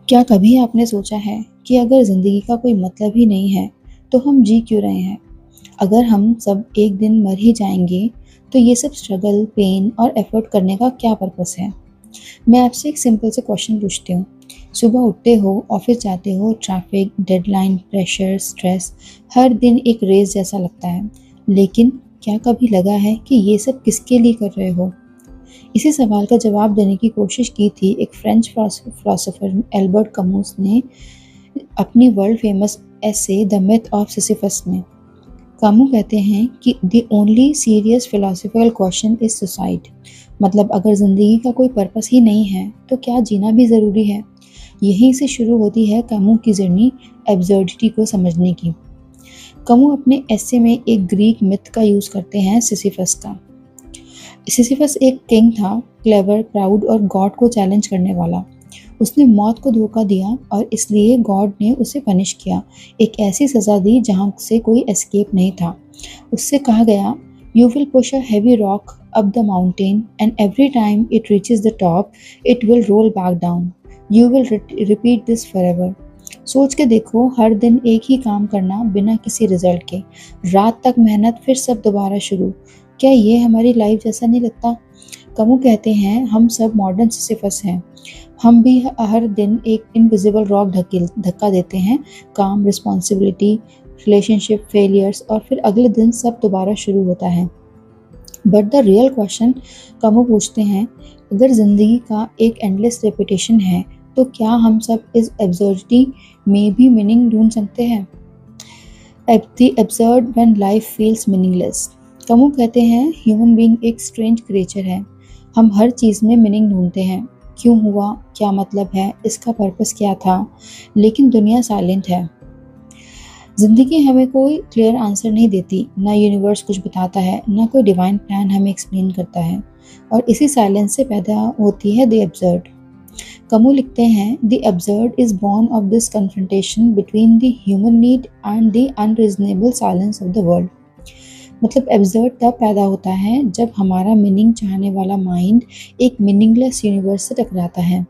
क्या कभी आपने सोचा है कि अगर ज़िंदगी का कोई मतलब ही नहीं है, तो हम जी क्यों रहे हैं? अगर हम सब एक दिन मर ही जाएँगे, तो ये सब स्ट्रगल, पेन और एफ़र्ट करने का क्या पर्पस है? मैं आपसे एक सिंपल से क्वेश्चन पूछती हूँ। सुबह उठते हो, ऑफ़िस जाते हो, ट्रैफ़िक, डेडलाइन, प्रेशर, स्ट्रेस, हर दिन एक रेस जैसा लगता है। लेकिन क्या कभी लगा है कि ये सब किसके लिए कर रहे हो? इसी सवाल का जवाब देने की कोशिश की थी एक फ्रेंच फिलोसोफर एल्बर्ट कमूस ने अपनी world famous essay the myth of Sisyphus में। कामू कहते हैं कि the only serious philosophical question is suicide. मतलब अगर जिंदगी का कोई पर्पस ही नहीं है तो क्या जीना भी ज़रूरी है? यहीं से शुरू होती है कामू की जर्नी एब्सर्डिटी को समझने की। कामू अपने एसे में एक ग्रीक मिथ का यूज़ करते हैं, सिसिफस का। सिसिफस एक किंग था, क्लेवर, प्राउड और गॉड को चैलेंज करने वाला। उसने मौत को धोखा दिया और इसलिए गॉड ने उसे पनिश किया। एक ऐसी सज़ा दी जहाँ से कोई एस्केप नहीं था। उससे कहा गया, "you will push a heavy rock up the mountain and every time it reaches the top, it will roll back down. You will repeat this forever." सोच के देखो, हर दिन एक ही काम करना बिना किसी रिजल्ट के, रात तक मेहनत, फिर सब दोबारा शुरू। क्या ये हमारी लाइफ जैसा नहीं लगता? कमु कहते हैं हम सब मॉडर्न सिसिफस हैं। हम भी हर दिन एक इनविजिबल रॉक धक्का देते हैं। काम, रिस्पॉन्सिबिलिटी, रिलेशनशिप, फेलियर्स और फिर अगले दिन सब दोबारा शुरू होता है। बट द रियल क्वेश्चन कमु पूछते हैं, अगर ज़िंदगी का एक एंडलेस रेपिटेशन है, तो क्या हम सब इस एब्सर्डिटी में भी मीनिंग ढूंढ सकते हैं? The absurd when life feels meaningless. कमु कहते हैं ह्यूमन बीइंग एक स्ट्रेंज क्रिएचर है। हम हर चीज़ में मीनिंग ढूंढते हैं। क्यों हुआ, क्या मतलब है, इसका पर्पस क्या था? लेकिन दुनिया साइलेंट है। ज़िंदगी हमें कोई क्लियर आंसर नहीं देती, ना यूनिवर्स कुछ बताता है, ना कोई डिवाइन प्लान हमें एक्सप्लेन करता है। और इसी साइलेंस से पैदा होती है द एब्सर्ड। कमु लिखते हैं, the absurd is born of this confrontation between the human need and the unreasonable silence of the world. मतलब एब्सर्ड तब पैदा होता है जब हमारा मीनिंग चाहने वाला माइंड एक मीनिंगलेस यूनिवर्स से टकराता है।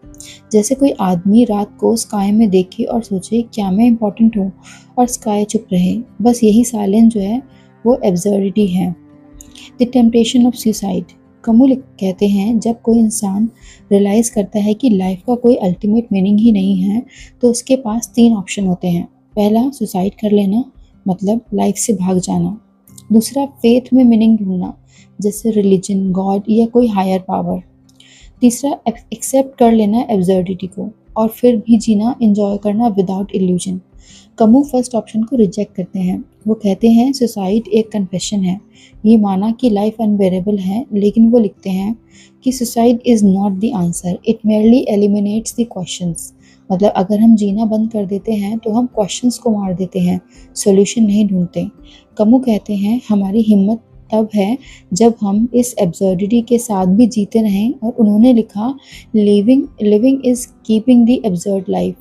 जैसे कोई आदमी रात को स्काई में देखे और सोचे, क्या मैं इम्पोर्टेंट हूँ? और स्काई चुप रहे। बस यही साइलेंस जो है वो एब्सर्डिटी है। The temptation of suicide. कमु कहते हैं जब कोई इंसान रियलाइज़ करता है कि लाइफ का कोई अल्टीमेट मीनिंग ही नहीं है, तो उसके पास 3 ऑप्शन होते हैं। पहला, सुसाइड कर लेना, मतलब लाइफ से भाग जाना। दूसरा, फेथ में मीनिंग ढूंढना, जैसे रिलीजन, गॉड या कोई हायर पावर। तीसरा, एक्सेप्ट कर लेना एब्सर्डिटी को और फिर भी जीना, एंजॉय करना विदाउट इल्यूजन। कमु फर्स्ट ऑप्शन को रिजेक्ट करते हैं। वो कहते हैं सुसाइड एक कन्फेशन है, ये माना कि लाइफ अनबेरेबल है। लेकिन वो लिखते हैं कि suicide is not the answer, it merely eliminates the questions. मतलब अगर हम जीना बंद कर देते हैं तो हम क्वेश्चंस को मार देते हैं, सॉल्यूशन नहीं ढूंढते। कमु कहते हैं हमारी हिम्मत तब है जब हम इस एब्सर्डिटी के साथ भी जीते रहें। और उन्होंने लिखा, living living is keeping the absurd life.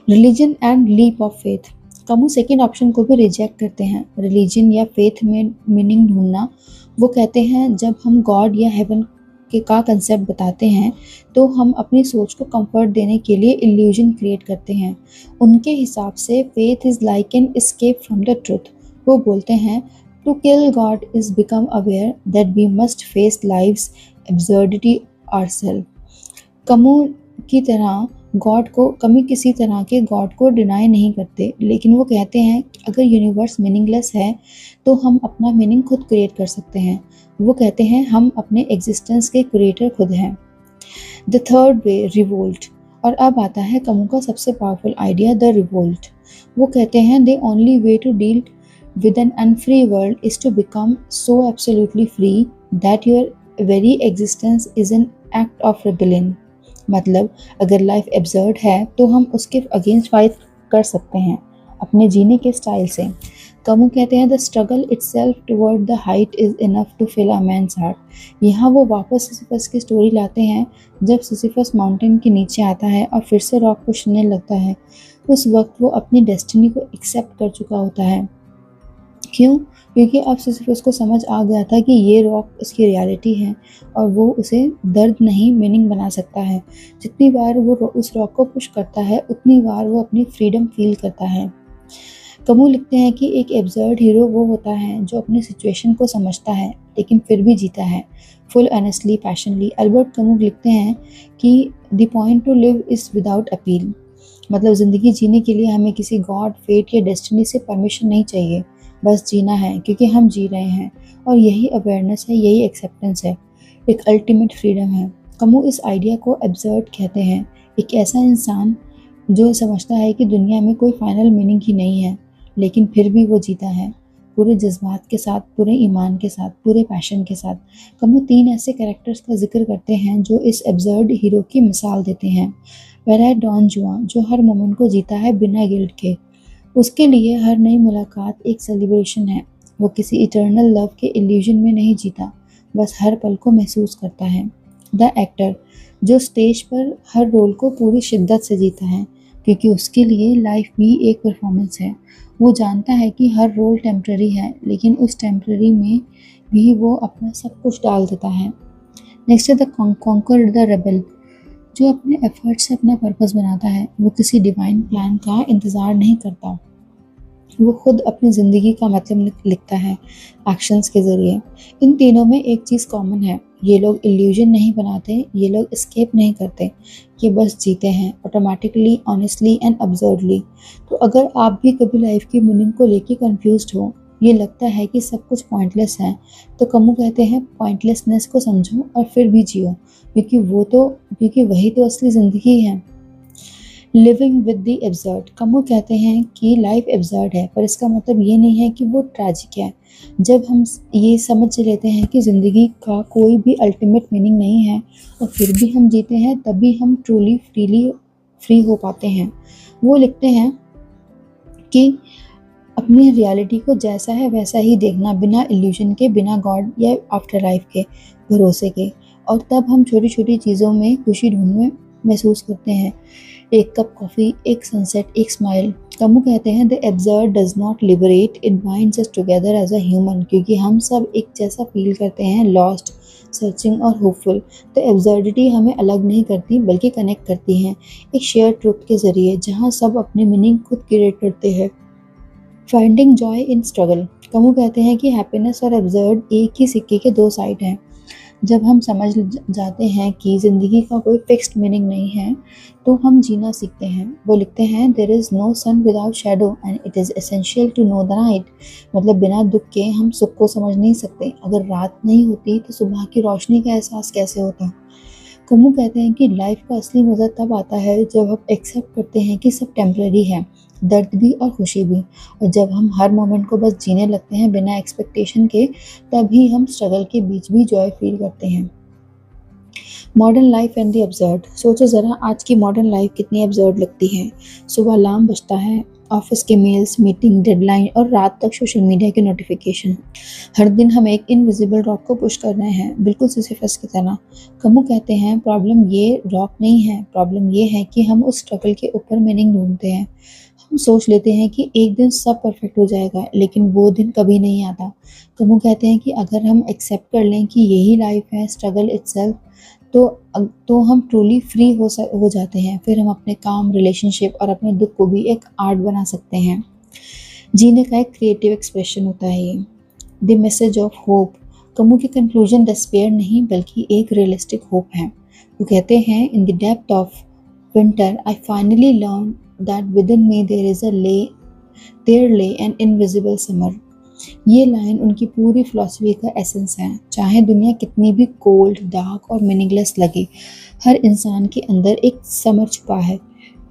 Religion and leap of faith. Camus second option को भी रिजेक्ट करते हैं, रिलीजन या फेथ में मीनिंग ढूंढना। वो कहते हैं जब हम गॉड या हेवन के का कंसेप्ट बताते हैं तो हम अपनी सोच को कंफर्ट देने के लिए इल्यूजन क्रिएट करते हैं। उनके हिसाब से faith is like an escape from the truth. वो बोलते हैं, to kill God is become aware that we must face life's absurdity ourselves. Camus की तरह गॉड को कमी किसी तरह के गॉड को डिनाई नहीं करते, लेकिन वो कहते हैं कि अगर यूनिवर्स मीनिंगलेस है तो हम अपना मीनिंग खुद क्रिएट कर सकते हैं। वो कहते हैं हम अपने एग्जिस्टेंस के क्रिएटर खुद हैं। The third way, revolt. और अब आता है कमु का सबसे पावरफुल आइडिया, द रिवोल्ट। वो कहते हैं the only way to deal with an unfree world is to become so absolutely free that your very existence is an act of rebellion. मतलब अगर लाइफ एब्सर्ड है तो हम उसके अगेंस्ट फाइट कर सकते हैं अपने जीने के स्टाइल से। कमु कहते हैं the struggle itself toward the height is enough to fill a man's heart. यहाँ वो वापस सिसिफस की स्टोरी लाते हैं। जब सिसिफस माउंटेन के नीचे आता है और फिर से रॉक पुशने लगता है, उस वक्त वो अपनी डेस्टिनी को एक्सेप्ट कर चुका होता है। क्यों? क्योंकि अब सिसिफस को समझ आ गया था कि ये रॉक उसकी रियलिटी है और वो उसे दर्द नहीं मीनिंग बना सकता है। जितनी बार वो उस रॉक को पुश करता है उतनी बार वो अपनी फ्रीडम फील करता है। कमू लिखते हैं कि एक एब्सर्ड हीरो वो होता है जो अपनी सिचुएशन को समझता है लेकिन फिर भी जीता है, फुल ऑनेस्टली पैशनली। अल्बर्ट कमू लिखते हैं कि the point two live is without appeal, मतलब ज़िंदगी जीने के लिए हमें किसी गॉड, फेट या डेस्टिनी से परमिशन नहीं चाहिए, बस जीना है क्योंकि हम जी रहे हैं। और यही अवेयरनेस है, यही एक्सेप्टेंस है, एक अल्टीमेट फ्रीडम है। कमू इस आइडिया को एब्सर्ड कहते हैं, एक ऐसा इंसान जो समझता है कि दुनिया में कोई फाइनल मीनिंग ही नहीं है, लेकिन फिर भी वो जीता है, पूरे जज्बात के साथ, पूरे ईमान के साथ, पूरे पैशन के साथ। कमू 3 ऐसे कैरेक्टर्स का जिक्र करते हैं जो इस एब्सर्ड हीरो की मिसाल देते हैं। पहला है डॉन जुआन, जो हर मोमेंट को जीता है बिना गिल्ट के। उसके लिए हर नई मुलाकात एक सेलिब्रेशन है। वो किसी इटर्नल लव के इल्यूजन में नहीं जीता, बस हर पल को महसूस करता है। द एक्टर, जो स्टेज पर हर रोल को पूरी शिद्दत से जीता है, क्योंकि उसके लिए लाइफ भी एक परफॉर्मेंस है। वो जानता है कि हर रोल टेम्पररी है, लेकिन उस टेम्पररी में भी वो अपना सब कुछ डाल देता है। नेक्स्ट है द कॉन्कर द रेबल, जो अपने एफर्ट से अपना पर्पस बनाता है। वो किसी डिवाइन प्लान का इंतज़ार नहीं करता, वो खुद अपनी ज़िंदगी का मतलब लिखता है एक्शंस के ज़रिए। इन तीनों में एक चीज़ कॉमन है, ये लोग इल्यूजन नहीं बनाते, ये लोग एस्केप नहीं करते, ये बस जीते हैं ऑटोमेटिकली, ऑनेस्टली एंड अब्सर्डली। तो अगर आप भी कभी लाइफ की मीनिंग को लेके कंफ्यूज्ड हो, ये लगता है कि सब कुछ पॉइंटलेस है, तो कमू कहते हैं पॉइंटलेसनेस को समझो और फिर भी जियो, क्योंकि वही तो असली ज़िंदगी है। लिविंग विद द एब्सर्ड, कमू कहते हैं कि लाइफ एब्सर्ड है, पर इसका मतलब ये नहीं है कि वो ट्रैजिक है। जब हम ये समझ लेते हैं कि ज़िंदगी का कोई भी अल्टीमेट मीनिंग नहीं है और फिर भी हम जीते हैं, तभी हम ट्रूली फ्री हो पाते हैं। वो लिखते हैं कि अपनी रियलिटी को जैसा है वैसा ही देखना, बिना इल्यूजन के, बिना गॉड या आफ्टर लाइफ के भरोसे के। और तब हम छोटी छोटी चीज़ों में खुशी ढूंढने महसूस करते हैं, एक कप कॉफ़ी, एक सनसेट, एक स्माइल। कमू कहते हैं the absurd does not liberate, it binds us together as a human, क्योंकि हम सब एक जैसा फील करते हैं, लॉस्ट, सर्चिंग और होपफुल। तो एब्सर्डिटी हमें अलग नहीं करती बल्कि कनेक्ट करती हैं, एक शेयर ट्रुथ के ज़रिए जहाँ सब अपनी मीनिंग खुद क्रिएट करते हैं। फाइंडिंग जॉय इन स्ट्रगल, कमू कहते हैं कि हैप्पीनेस और एब्सर्ड एक ही सिक्के के दो साइड हैं। जब हम समझ जाते हैं कि ज़िंदगी का कोई फिक्स्ड मीनिंग नहीं है, तो हम जीना सीखते हैं। वो लिखते हैं there is no sun without shadow and it is essential to know the night, मतलब बिना दुख के हम सुख को समझ नहीं सकते। अगर रात नहीं होती तो सुबह की रोशनी का एहसास कैसे होता। कमू कहते हैं कि लाइफ का असली मज़ा तब आता है जब हम एक्सेप्ट करते हैं कि सब टेम्पररी है, दर्द भी और खुशी भी। और जब हम हर मोमेंट को बस जीने लगते हैं बिना एक्सपेक्टेशन के, तभी हम स्ट्रगल के बीच भी जॉय फील करते हैं। Modern life and the absurd, सोचो ज़रा आज की मॉडर्न लाइफ कितनी अब्सर्ड लगती है। सुबह अलार्म बजता है, ऑफिस के मेल्स, मीटिंग, डेडलाइन और रात तक सोशल मीडिया के नोटिफिकेशन। हर दिन हम एक इनविजिबल रॉक को पुश कर रहे हैं, बिल्कुल सिसिफस की तरह। कमू कहते हैं प्रॉब्लम ये रॉक नहीं है, प्रॉब्लम ये है कि हम उस स्ट्रगल के ऊपर मीनिंग ढूंढते हैं। हम सोच लेते हैं कि एक दिन सब परफेक्ट हो जाएगा, लेकिन वो दिन कभी नहीं आता। कमू कहते हैं कि अगर हम एक्सेप्ट कर लें कि यही लाइफ है, स्ट्रगल इटसेल्फ, तो हम ट्रूली फ्री हो जाते हैं। फिर हम अपने काम, रिलेशनशिप और अपने दुख को भी एक आर्ट बना सकते हैं। जीने का एक क्रिएटिव एक्सप्रेशन होता है ये। द मैसेज ऑफ होप, कमू की कंक्लूजन डिस्पेयर नहीं बल्कि एक रियलिस्टिक होप है। वो कहते हैं in the depth of winter I finally learn that within me there lay an invisible summer. ये लाइन उनकी पूरी फिलॉसफी का एसेंस है। चाहे दुनिया कितनी भी कोल्ड, डार्क और मीनिंगलेस लगे, हर इंसान के अंदर एक समर छुपा है,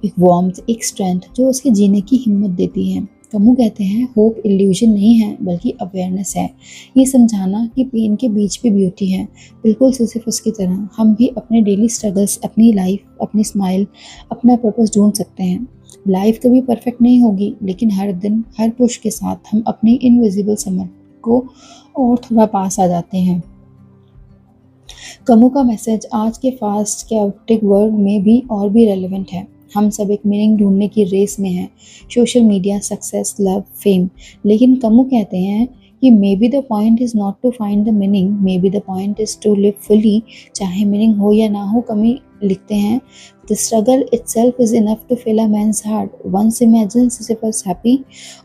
एक वार्मथ, एक स्ट्रेंथ जो उसके जीने की हिम्मत देती है। कमू कहते हैं होप इल्यूजन नहीं है बल्कि अवेयरनेस है, ये समझाना कि पेन के बीच भी ब्यूटी है। बिल्कुल सिसिफस की तरह हम भी अपने डेली स्ट्रगल्स, अपनी लाइफ, अपनी स्माइल, अपना पर्पस ढूंढ सकते हैं। लाइफ कभी परफेक्ट नहीं होगी, लेकिन हर दिन, हर पुश के साथ हम अपनी इनविजिबल समर को और थोड़ा पास आ जाते हैं। कमू का मैसेज आज के फास्ट कैओटिक वर्ल्ड में भी और भी रेलेवेंट है। हम सब एक मीनिंग ढूंढने की रेस में हैं, social media, success, love, fame. लेकिन कमु कहते हैं कि maybe the point is not to find the meaning, maybe the point is to live fully. चाहे मीनिंग हो या ना हो, कमी लिखते हैं, the struggle itself is enough to fill a man's heart. Once imagine Sisyphus happy।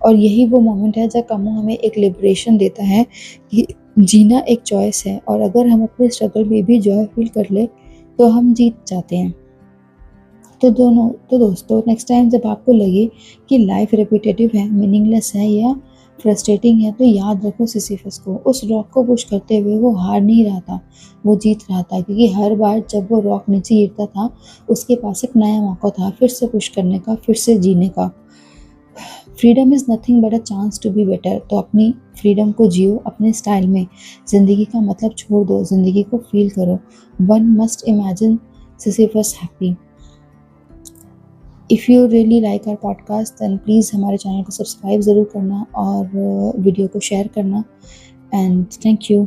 और यही वो मोमेंट है जब कमु हमें एक लिबरेशन देता है कि जीना एक चॉइस है, और अगर हम अपने स्ट्रगल में भी जॉय फील कर ले तो हम जीत जाते हैं। तो दोस्तों, नेक्स्ट टाइम जब आपको लगे कि लाइफ रिपीटेटिव है, मीनिंगलेस है या फ्रस्ट्रेटिंग है, तो याद रखो सिसिफस को। उस रॉक को पुश करते हुए वो हार नहीं रहा था, वो जीत रहा था, क्योंकि हर बार जब वो रॉक नीचे गिरता था उसके पास एक नया मौका था फिर से पुश करने का, फिर से जीने का। Freedom is nothing but a chance to be better. तो अपनी फ्रीडम को जियो अपने स्टाइल में, ज़िंदगी का मतलब छोड़ दो, ज़िंदगी को फील करो। One must imagine Sisyphus happy. If you really like our podcast then please हमारे चैनल को सब्सक्राइब ज़रूर करना और वीडियो को शेयर करना। And thank you.